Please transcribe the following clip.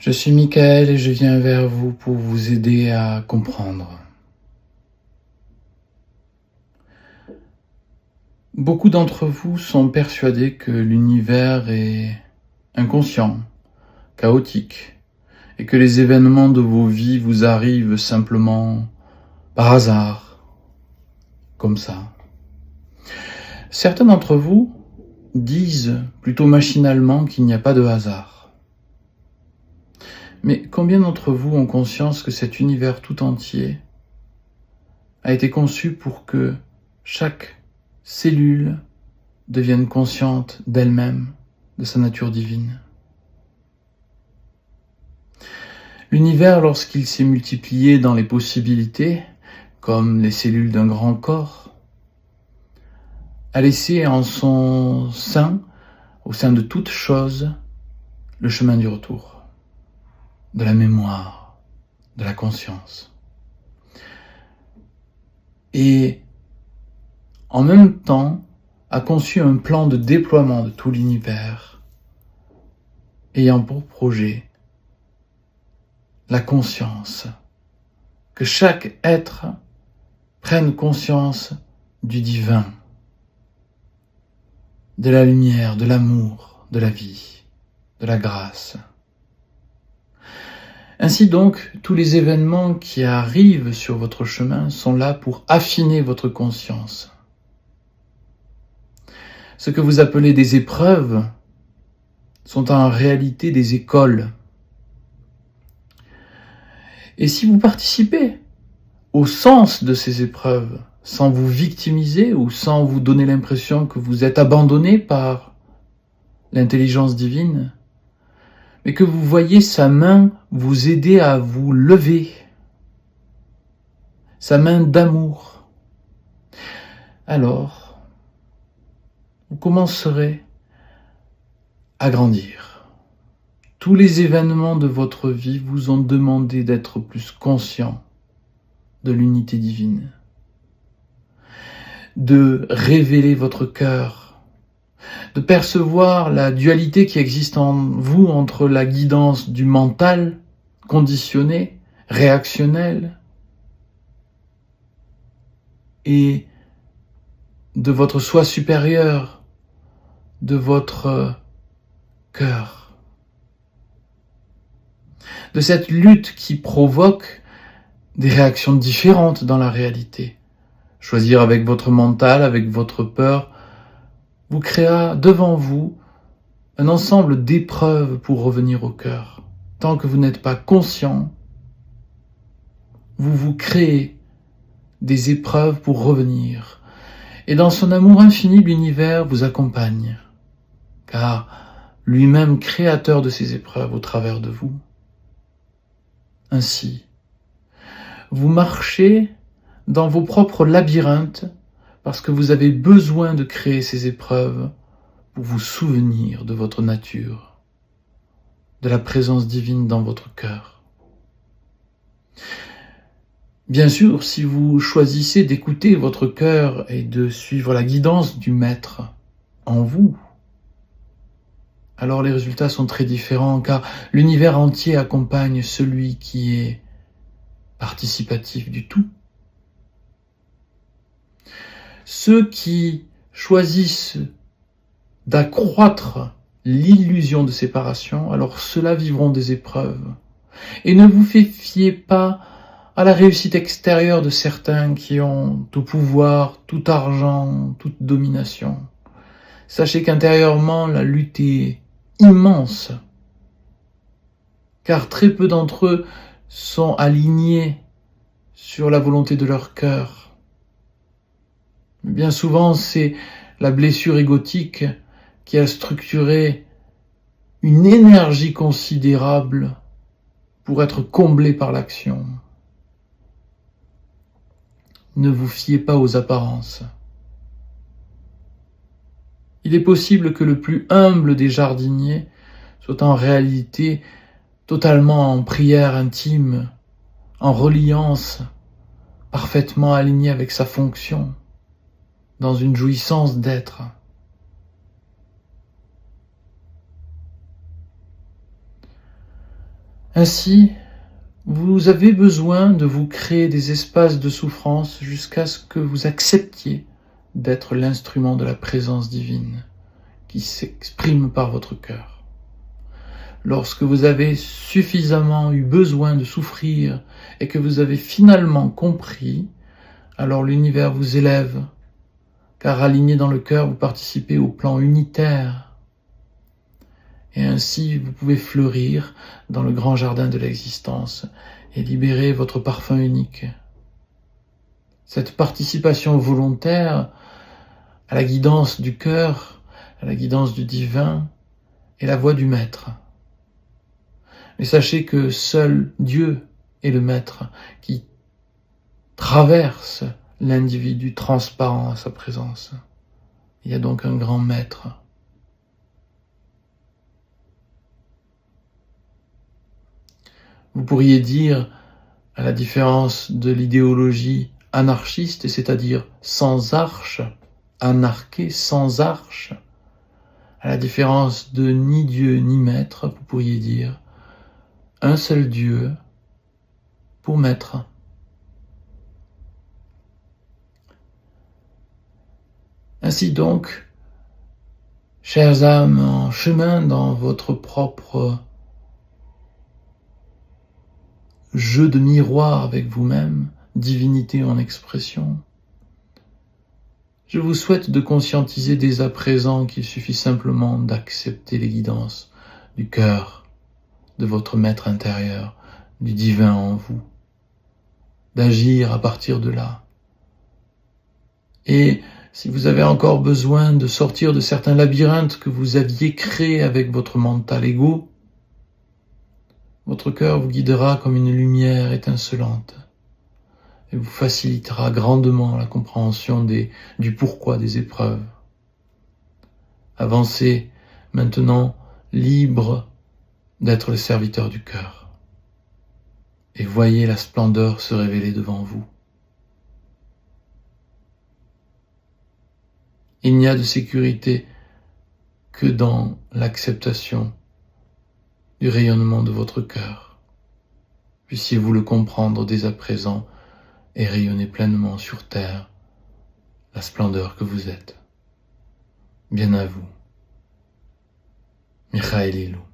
Je suis Michael et je viens vers vous pour vous aider à comprendre. Beaucoup d'entre vous sont persuadés que l'univers est inconscient, chaotique, et que les événements de vos vies vous arrivent simplement par hasard, comme ça. Certains d'entre vous disent plutôt machinalement qu'il n'y a pas de hasard. Mais combien d'entre vous ont conscience que cet univers tout entier a été conçu pour que chaque cellule devienne consciente d'elle-même, de sa nature divine? L'univers, lorsqu'il s'est multiplié dans les possibilités, comme les cellules d'un grand corps, a laissé en son sein, au sein de toute chose, le chemin du retour, de la mémoire, de la conscience. Et en même temps, a conçu un plan de déploiement de tout l'univers, ayant pour projet la conscience, que chaque être prenne conscience du divin, de la lumière, de l'amour, de la vie, de la grâce. Ainsi donc, tous les événements qui arrivent sur votre chemin sont là pour affiner votre conscience. Ce que vous appelez des épreuves sont en réalité des écoles. Et si vous participez au sens de ces épreuves, sans vous victimiser ou sans vous donner l'impression que vous êtes abandonné par l'intelligence divine, mais que vous voyez sa main vous aider à vous lever, sa main d'amour, alors vous commencerez à grandir. Tous les événements de votre vie vous ont demandé d'être plus conscient de l'unité divine, de révéler votre cœur, de percevoir la dualité qui existe en vous entre la guidance du mental, conditionné, réactionnel, et de votre soi supérieur, de votre cœur. De cette lutte qui provoque des réactions différentes dans la réalité. Choisir avec votre mental, avec votre peur, vous créera devant vous un ensemble d'épreuves pour revenir au cœur. Tant que vous n'êtes pas conscient, vous vous créez des épreuves pour revenir. Et dans son amour infini, l'univers vous accompagne, car lui-même créateur de ces épreuves au travers de vous. Ainsi, vous marchez dans vos propres labyrinthes parce que vous avez besoin de créer ces épreuves pour vous souvenir de votre nature, de la présence divine dans votre cœur. Bien sûr, si vous choisissez d'écouter votre cœur et de suivre la guidance du Maître en vous, alors les résultats sont très différents, car l'univers entier accompagne celui qui est participatif du tout. Ceux qui choisissent d'accroître l'illusion de séparation, alors ceux-là vivront des épreuves. Et ne vous fiez pas à la réussite extérieure de certains qui ont tout pouvoir, tout argent, toute domination. Sachez qu'intérieurement, la lutte est immense, car très peu d'entre eux sont alignés sur la volonté de leur cœur. Bien souvent, c'est la blessure égotique qui a structuré une énergie considérable pour être comblée par l'action. Ne vous fiez pas aux apparences. Il est possible que le plus humble des jardiniers soit en réalité totalement en prière intime, en reliance, parfaitement aligné avec sa fonction, dans une jouissance d'être. Ainsi, vous avez besoin de vous créer des espaces de souffrance jusqu'à ce que vous acceptiez d'être l'instrument de la présence divine qui s'exprime par votre cœur. Lorsque vous avez suffisamment eu besoin de souffrir et que vous avez finalement compris, alors l'univers vous élève, car aligné dans le cœur, vous participez au plan unitaire. Et ainsi, vous pouvez fleurir dans le grand jardin de l'existence et libérer votre parfum unique. Cette participation volontaire à la guidance du cœur, à la guidance du divin, est la voie du maître. Mais sachez que seul Dieu est le maître qui traverse l'individu transparent à sa présence. Il y a donc un grand maître. Vous pourriez dire, à la différence de l'idéologie anarchiste, c'est-à-dire sans arche, anarché, sans arche, à la différence de ni Dieu ni maître, vous pourriez dire, un seul Dieu pour maître. Ainsi donc, chères âmes en chemin dans votre propre jeu de miroir avec vous-même, divinité en expression, je vous souhaite de conscientiser dès à présent qu'il suffit simplement d'accepter les guidances du cœur, de votre maître intérieur, du divin en vous, d'agir à partir de là. Et si vous avez encore besoin de sortir de certains labyrinthes que vous aviez créés avec votre mental égo, votre cœur vous guidera comme une lumière étincelante et vous facilitera grandement la compréhension du pourquoi des épreuves. Avancez maintenant libre d'être le serviteur du cœur et voyez la splendeur se révéler devant vous. Il n'y a de sécurité que dans l'acceptation du rayonnement de votre cœur. Puissiez-vous le comprendre dès à présent et rayonner pleinement sur terre la splendeur que vous êtes. Bien à vous. Michael Ilou.